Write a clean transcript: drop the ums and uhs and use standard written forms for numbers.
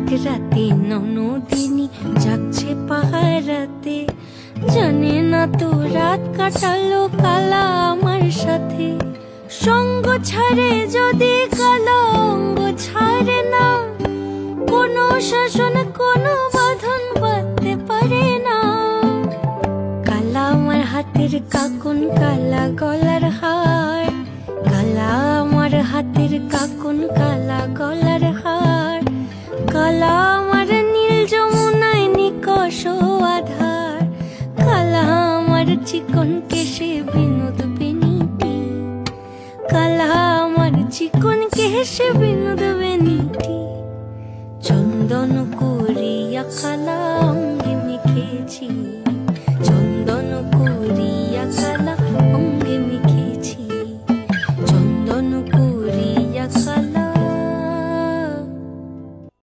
এক রাতে ননদিনী যাচ্ছে পাহারাতে, জানে না তো রাত কাটালো কালা আমার সাথে। সঙ্গ ছাড়ে যদি কালা অঙ্গ ছাড়ে না, কোনো শাসন কোনো বাঁধন বাঁধতে পারে না। কালা আমার হাতের কাকুন কালা গলার হার, কালা আমার হাতের কাকুন কালা গলার হার। কালা আমার নীল যমুনায় নিকষ আধার, কালা আমার চিকন কেশে বিনোদ বেনিটি, কালা আমার চিকন কেশে বিনোদ বেনিটি। চন্দন করিয়া কালা অঙ্গে মেখেছি।